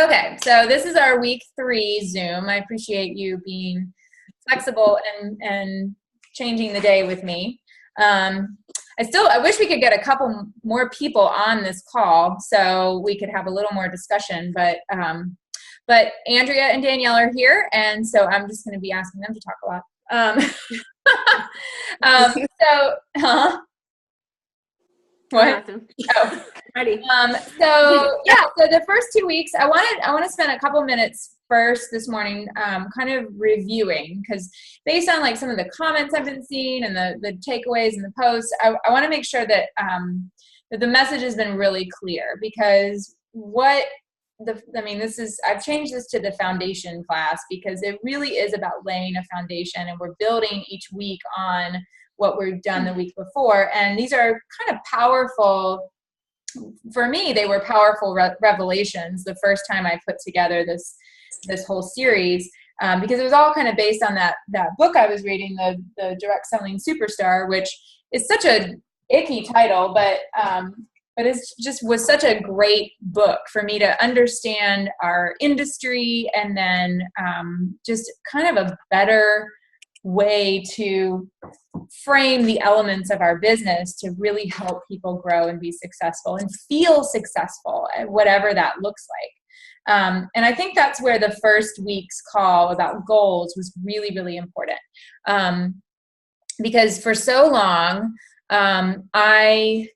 Okay, so this is our week 3 Zoom. I appreciate you being flexible and changing the day with me. I wish we could get a couple more people on this call so we could have a little more discussion, but Andrea and Danielle are here, and so I'm just going to be asking them to talk a lot. What? Oh. Ready. So the first 2 weeks, I want to spend a couple minutes first this morning kind of reviewing, because based on like some of the comments I've been seeing and the takeaways and the posts, I want to make sure that that the message has been really clear, because I've changed this to the foundation class because it really is about laying a foundation, and we're building each week on what we've done the week before. And these are kind of powerful, for me, they were powerful revelations the first time I put together this whole series, because it was all kind of based on that book I was reading, the Direct Selling Superstar, which is such a icky title, but was such a great book for me to understand our industry, and then just kind of a better way to frame the elements of our business to really help people grow and be successful and feel successful at whatever that looks like. And I think that's where the first week's call about goals was really, really important. Because for so long, I've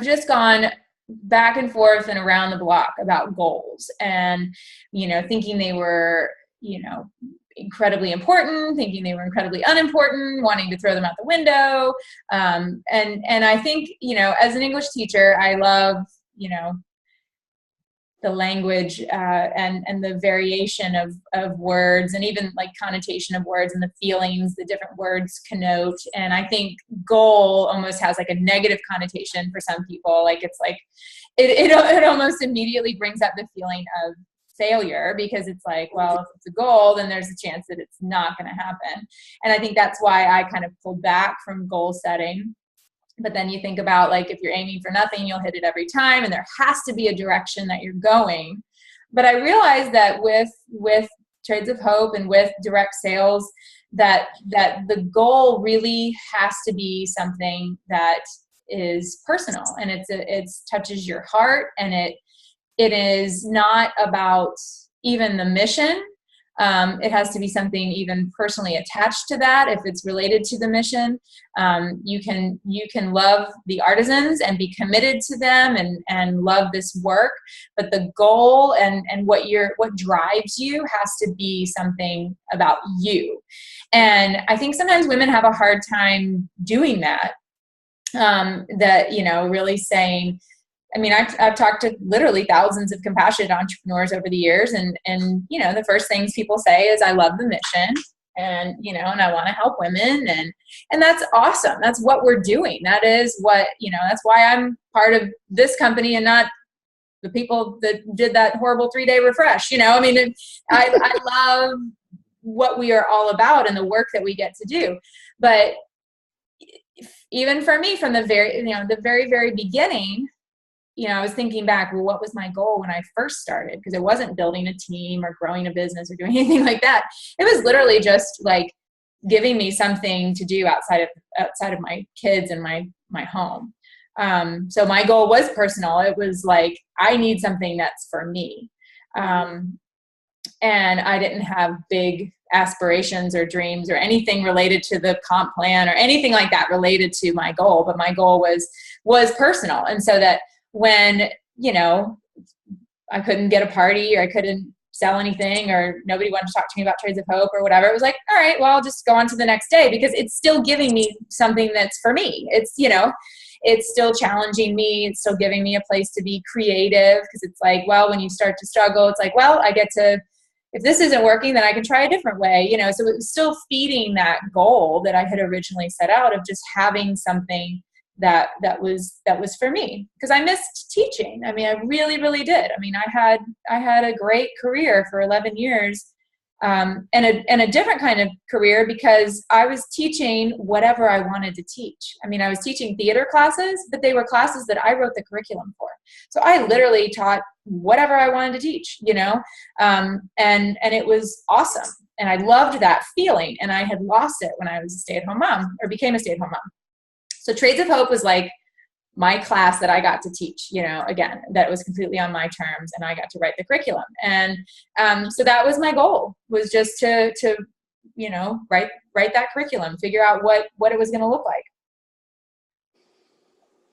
just gone back and forth and around the block about goals, and, thinking they were, incredibly important, thinking they were incredibly unimportant, wanting to throw them out the window. And I think, as an English teacher, I love, the language and the variation of words, and even like connotation of words and the feelings the different words connote. And I think goal almost has like a negative connotation for some people. Like it's like it almost immediately brings up the feeling of failure, because it's like, well, if it's a goal, then there's a chance that it's not going to happen. And I think that's why I kind of pulled back from goal setting. But then you think about, like, if you're aiming for nothing, you'll hit it every time, and there has to be a direction that you're going. But I realized that with Trades of Hope and with direct sales, that the goal really has to be something that is personal, and it touches your heart, and it is not about even the mission. It has to be something even personally attached to that. If it's related to the mission, you can love the artisans and be committed to them and love this work. But the goal and what drives you has to be something about you. And I think sometimes women have a hard time doing that. Really saying, I've talked to literally thousands of compassionate entrepreneurs over the years, and the first things people say is, I love the mission, and and I want to help women, and that's awesome. That's what we're doing. That is what, that's why I'm part of this company and not the people that did that horrible 3-day refresh. I love what we are all about and the work that we get to do. But even for me, from the very, very beginning, I was thinking back, well, what was my goal when I first started? Because it wasn't building a team or growing a business or doing anything like that. It was literally just like giving me something to do outside of my kids and my home. So my goal was personal. It was like, I need something that's for me. And I didn't have big aspirations or dreams or anything related to the comp plan or anything like that related to my goal. But my goal was personal. And so that when, I couldn't get a party, or I couldn't sell anything, or nobody wanted to talk to me about Trades of Hope or whatever, it was like, all right, well, I'll just go on to the next day, because it's still giving me something that's for me. It's, it's still challenging me. It's still giving me a place to be creative, because it's like, well, when you start to struggle, it's like, well, I get to, if this isn't working, then I can try a different way, so it was still feeding that goal that I had originally set out of just having something that was for me, because I missed teaching. I really, really did. I had a great career for 11 years and a different kind of career because I was teaching whatever I wanted to teach. I mean, I was teaching theater classes, but they were classes that I wrote the curriculum for. So I literally taught whatever I wanted to teach, you know, and it was awesome. And I loved that feeling. And I had lost it when I was a stay-at-home mom or became a stay-at-home mom. So Trades of Hope was like my class that I got to teach, you know, again, that was completely on my terms and I got to write the curriculum. And so that was my goal, was just to you know, write that curriculum, figure out what it was going to look like.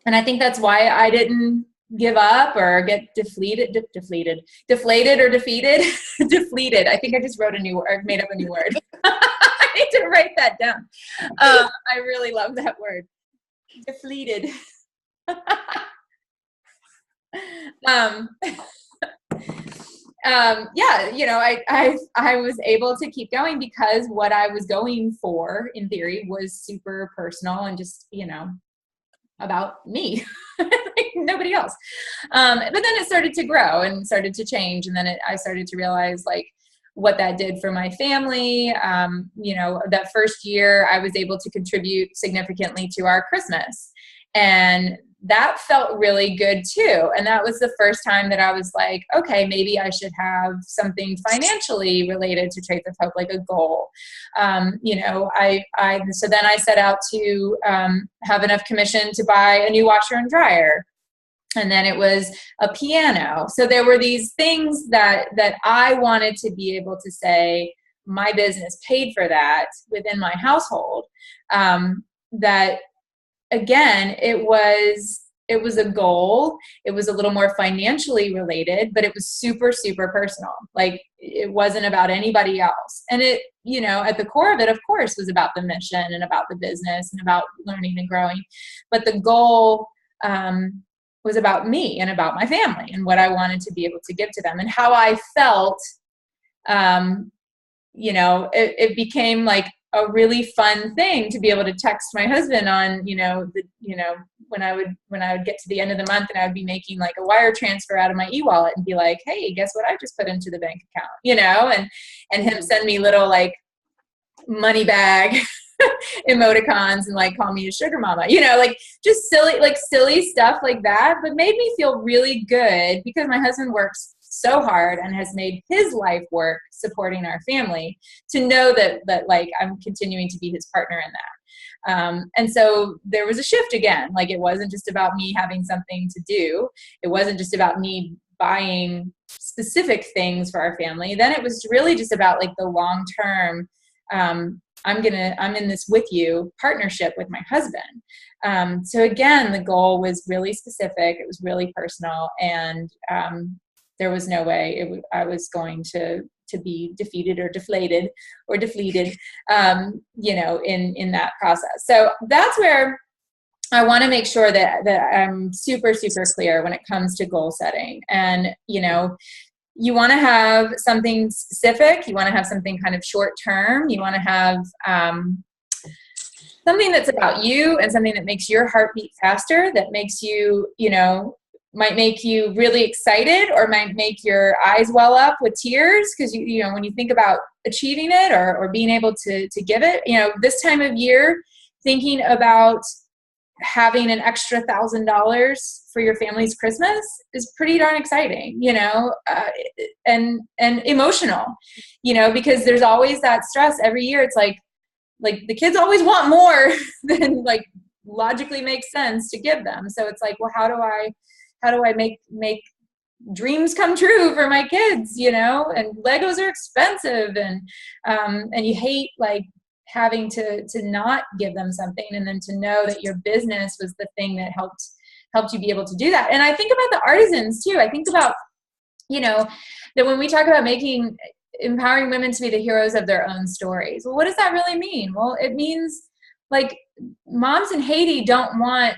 And I think that's why I didn't give up or get deflated or defeated. Deflated. I think I just wrote a new word, made up a new word. I need to write that down. I really love that word. Deflated. Yeah, you know, I was able to keep going because what I was going for in theory was super personal and just, you know, about me, like nobody else. But then it started to grow and started to change. And then I started to realize like what that did for my family. You know, that first year I was able to contribute significantly to our Christmas. And that felt really good too. And that was the first time that I was like, okay, maybe I should have something financially related to Trades of Hope, like a goal. You know, so then I set out to have enough commission to buy a new washer and dryer. And then it was a piano. So there were these things that I wanted to be able to say, my business paid for that within my household. That again, it was a goal. It was a little more financially related, but it was super, super personal. Like it wasn't about anybody else. And it, you know, at the core of it, of course, was about the mission and about the business and about learning and growing. But the goal was about me and about my family and what I wanted to be able to give to them and how I felt. You know, it became like a really fun thing to be able to text my husband on, you know, when I would get to the end of the month and I would be making like a wire transfer out of my e-wallet and be like, hey, guess what I just put into the bank account, you know, and him send me little like money bag emoticons and like call me a sugar mama, you know, like just silly stuff like that, but made me feel really good because my husband works so hard and has made his life work supporting our family, to know that like I'm continuing to be his partner in that. And so there was a shift again. Like it wasn't just about me having something to do. It wasn't just about me buying specific things for our family. Then it was really just about like the long term, I'm in this with you partnership with my husband. So again, the goal was really specific. It was really personal. And there was no way I was going to be defeated or deflated or depleted, you know, in that process. So that's where I want to make sure that I'm super, super clear when it comes to goal setting. And, you know, you want to have something specific. You want to have something kind of short term. You want to have something that's about you and something that makes your heart beat faster, that makes you, you know, might make you really excited or might make your eyes well up with tears. Because, you know, when you think about achieving it or being able to give it, you know, this time of year, thinking about having an extra $1,000 for your family's Christmas is pretty darn exciting, you know, and emotional, you know, because there's always that stress every year. It's like the kids always want more than like logically makes sense to give them. So it's like, well, how do I make dreams come true for my kids, you know? And Legos are expensive, and you hate like having to not give them something, and then to know that your business was the thing that helped you be able to do that. And I think about the artisans too. I think about, you know, that when we talk about empowering women to be the heroes of their own stories, well, what does that really mean? Well, it means like moms in Haiti don't want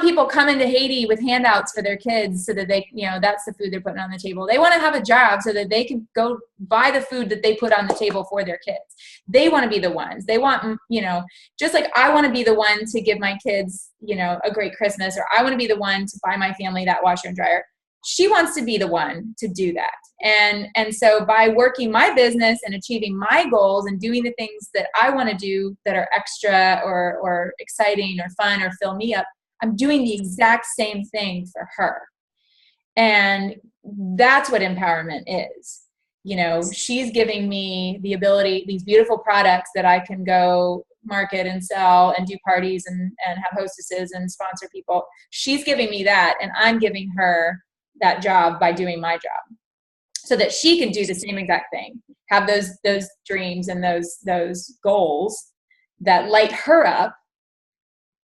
people coming to Haiti with handouts for their kids so that they, you know, that's the food they're putting on the table. They want to have a job so that they can go buy the food that they put on the table for their kids. They want to be the ones. They want, you know, just like I want to be the one to give my kids, you know, a great Christmas, or I want to be the one to buy my family that washer and dryer. she wants to be the one to do that. And so by working my business and achieving my goals and doing the things that I want to do that are extra or exciting or fun or fill me up, I'm doing the exact same thing for her. And that's what empowerment is. You know, she's giving me the ability, these beautiful products that I can go market and sell and do parties and have hostesses and sponsor people. She's giving me that, and I'm giving her that job by doing my job, so that she can do the same exact thing, have those dreams and those goals that light her up,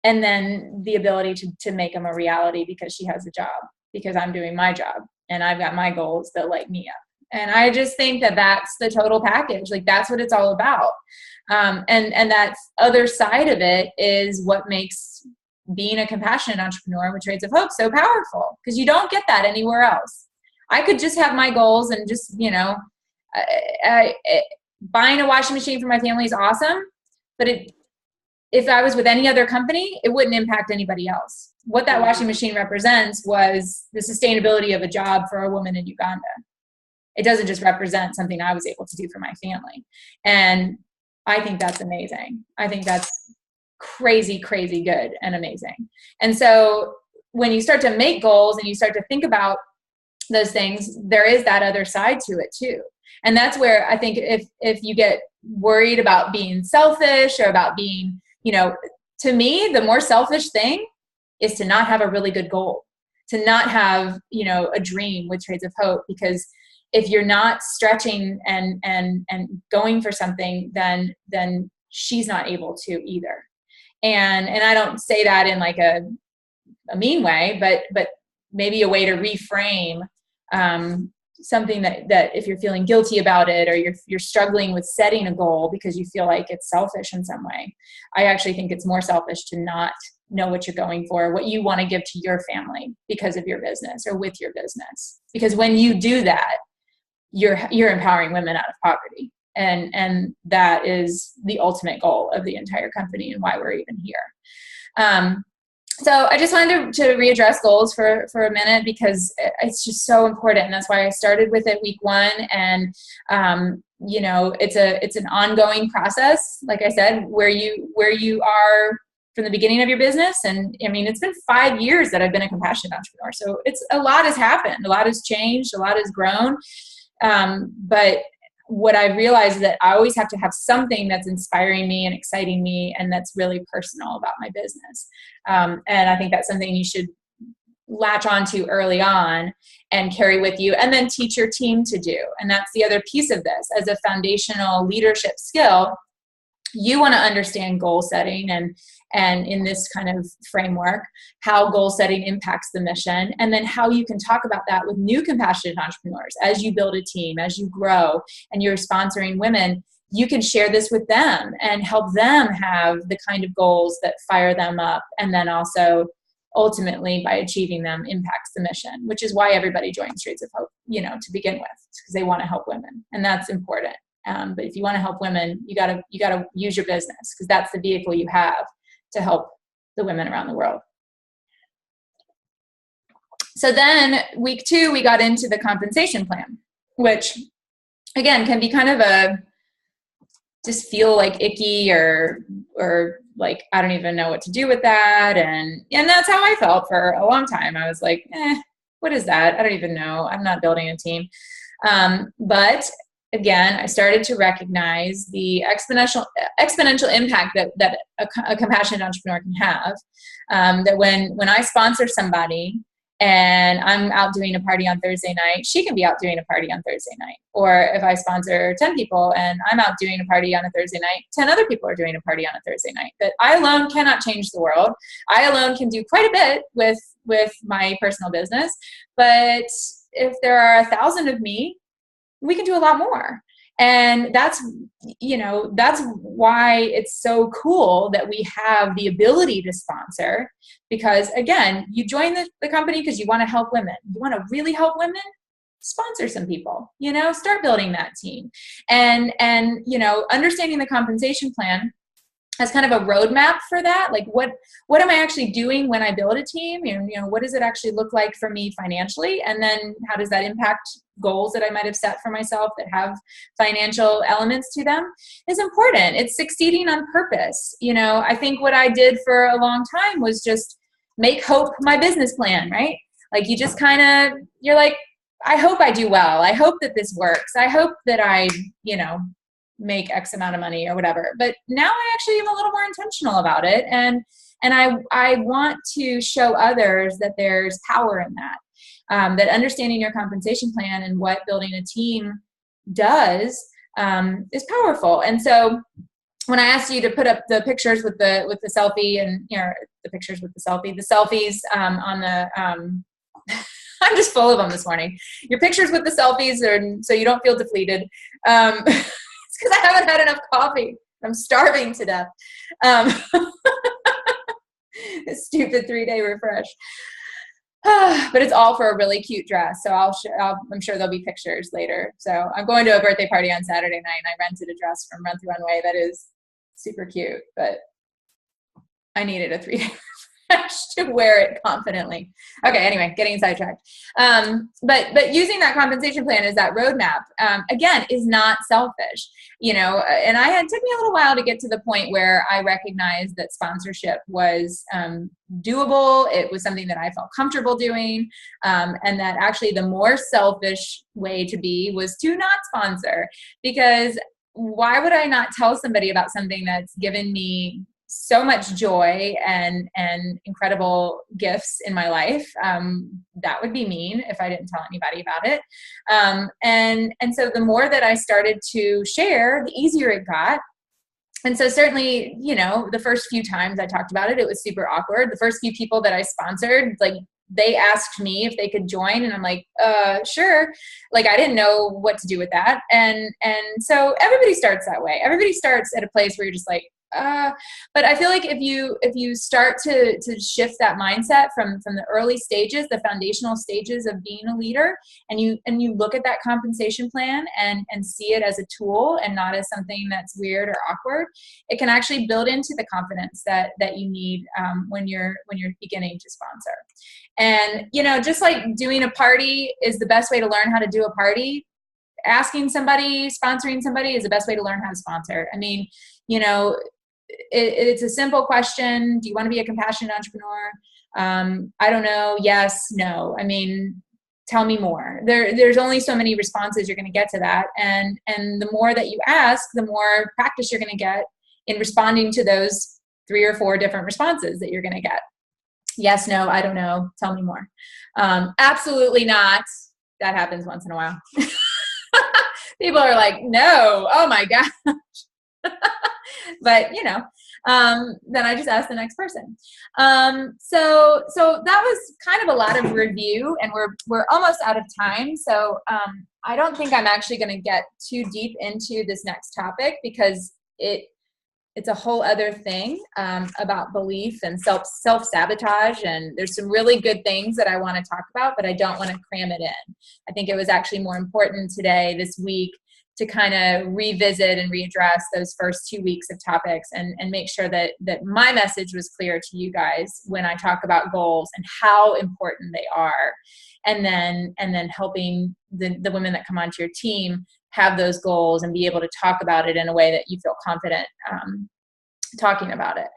and then the ability to make them a reality because she has a job, because I'm doing my job and I've got my goals that light me up. And I just think that that's the total package. Like, that's what it's all about. And that other side of it is what makes being a compassionate entrepreneur with Trades of Hope so powerful, because you don't get that anywhere else. I could just have my goals and just, you know, buying a washing machine for my family is awesome, but if I was with any other company, it wouldn't impact anybody else. What that washing machine represents was the sustainability of a job for a woman in Uganda. It doesn't just represent something I was able to do for my family. And I think that's amazing. I think that's crazy, crazy good and amazing. And so when you start to make goals and you start to think about those things, there is that other side to it too. And that's where I think if you get worried about being selfish or about being, you know, to me, the more selfish thing is to not have a really good goal, to not have, you know, a dream with Trades of Hope, because if you're not stretching and going for something, then she's not able to either. And I don't say that in like a mean way, but maybe a way to reframe something that if you're feeling guilty about it, or you're struggling with setting a goal because you feel like it's selfish in some way. I actually think it's more selfish to not know what you're going for, what you want to give to your family because of your business or with your business. Because when you do that, you're empowering women out of poverty. And that is the ultimate goal of the entire company and why we're even here. So I just wanted to readdress goals for a minute, because it's just so important. And that's why I started with it week 1. And, you know, it's an ongoing process, like I said, where you are from the beginning of your business. And I mean, it's been 5 years that I've been a compassionate entrepreneur. So a lot has happened. A lot has changed. A lot has grown. But what I realized is that I always have to have something that's inspiring me and exciting me, and that's really personal about my business. And I think that's something you should latch onto early on and carry with you, and then teach your team to do. And that's the other piece of this. As a foundational leadership skill, you want to understand goal setting and in this kind of framework, how goal setting impacts the mission, and then how you can talk about that with new compassionate entrepreneurs. As you build a team, as you grow, and you're sponsoring women, you can share this with them and help them have the kind of goals that fire them up, and then also ultimately by achieving them impacts the mission, which is why everybody joins Trades of Hope, you know, to begin with, because they want to help women, and that's important. But if you want to help women, you gotta use your business, because that's the vehicle you have to help the women around the world. So then week 2, we got into the compensation plan, which again can be kind of just feel like icky or like, I don't even know what to do with that. And that's how I felt for a long time. I was like, what is that? I don't even know. I'm not building a team. But again, I started to recognize the exponential impact that a compassionate entrepreneur can have. That when I sponsor somebody and I'm out doing a party on Thursday night, she can be out doing a party on Thursday night. Or if I sponsor 10 people and I'm out doing a party on a Thursday night, 10 other people are doing a party on a Thursday night. But I alone cannot change the world. I alone can do quite a bit with my personal business. But if there are 1,000 of me, we can do a lot more. And that's why it's so cool that we have the ability to sponsor, because again, you join the company because you want to help women. You want to really help women? Sponsor some people, start building that team. And understanding the compensation plan as kind of a roadmap for that. Like what am I actually doing when I build a team? What does it actually look like for me financially? And then how does that impact goals that I might have set for myself that have financial elements to them is important. It's succeeding on purpose. I think what I did for a long time was just make hope my business plan, right? Like you just you're like, I hope I do well. I hope that this works. I hope that I, make X amount of money or whatever. But now I actually am a little more intentional about it. And I want to show others that there's power in that, that understanding your compensation plan and what building a team does is powerful. And so when I asked you to put up the pictures with the selfie and, the pictures with the selfies on the, I'm just full of them this morning. Your pictures with the selfies are so you don't feel depleted. It's because I haven't had enough coffee. I'm starving to death. This stupid 3-day refresh. But it's all for a really cute dress. So I'm sure there'll be pictures later. So I'm going to a birthday party on Saturday night, and I rented a dress from Run Through Runway that is super cute, but I needed a 3-day refresh to wear it confidently. Okay, anyway, getting sidetracked. But using that compensation plan as that roadmap, again, is not selfish, and it took me a little while to get to the point where I recognized that sponsorship was doable. It was something that I felt comfortable doing, and that actually the more selfish way to be was to not sponsor, because why would I not tell somebody about something that's given me so much joy and incredible gifts in my life? That would be mean if I didn't tell anybody about it. And so the more that I started to share, the easier it got. And so certainly, the first few times I talked about it, it was super awkward. The first few people that I sponsored, like, they asked me if they could join, and I'm like, sure. Like, I didn't know what to do with that. And so everybody starts that way. Everybody starts at a place where you're just like, but I feel like if you start to shift that mindset from the early stages, the foundational stages of being a leader, and you look at that compensation plan and see it as a tool and not as something that's weird or awkward, it can actually build into the confidence that you need when you're beginning to sponsor. And just like doing a party is the best way to learn how to do a party, asking somebody, sponsoring somebody is the best way to learn how to sponsor. I mean, it's a simple question. Do you want to be a compassionate entrepreneur? I don't know. Yes, no. I mean, tell me more. There's only so many responses you're going to get to that. And the more that you ask, the more practice you're going to get in responding to those 3 or 4 different responses that you're going to get. Yes, no, I don't know. Tell me more. Absolutely not. That happens once in a while. People are like, no, oh my gosh. But then I just ask the next person. So that was kind of a lot of review, and we're almost out of time. So I don't think I'm actually going to get too deep into this next topic, because it's a whole other thing about belief and self-sabotage. And there's some really good things that I want to talk about, but I don't want to cram it in. I think it was actually more important today, this week, to kind of revisit and readdress those first 2 weeks of topics and make sure that my message was clear to you guys when I talk about goals and how important they are. And then helping the women that come onto your team have those goals and be able to talk about it in a way that you feel confident talking about it.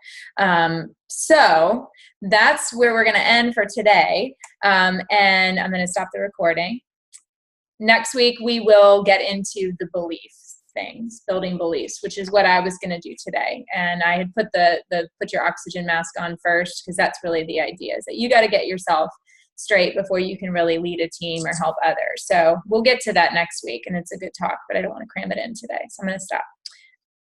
So that's where we're going to end for today. And I'm going to stop the recording. Next week, we will get into the beliefs things, building beliefs, which is what I was going to do today. And I had put put your oxygen mask on first, because that's really the idea, is that you got to get yourself straight before you can really lead a team or help others. So we'll get to that next week, and it's a good talk, but I don't want to cram it in today. So I'm going to stop.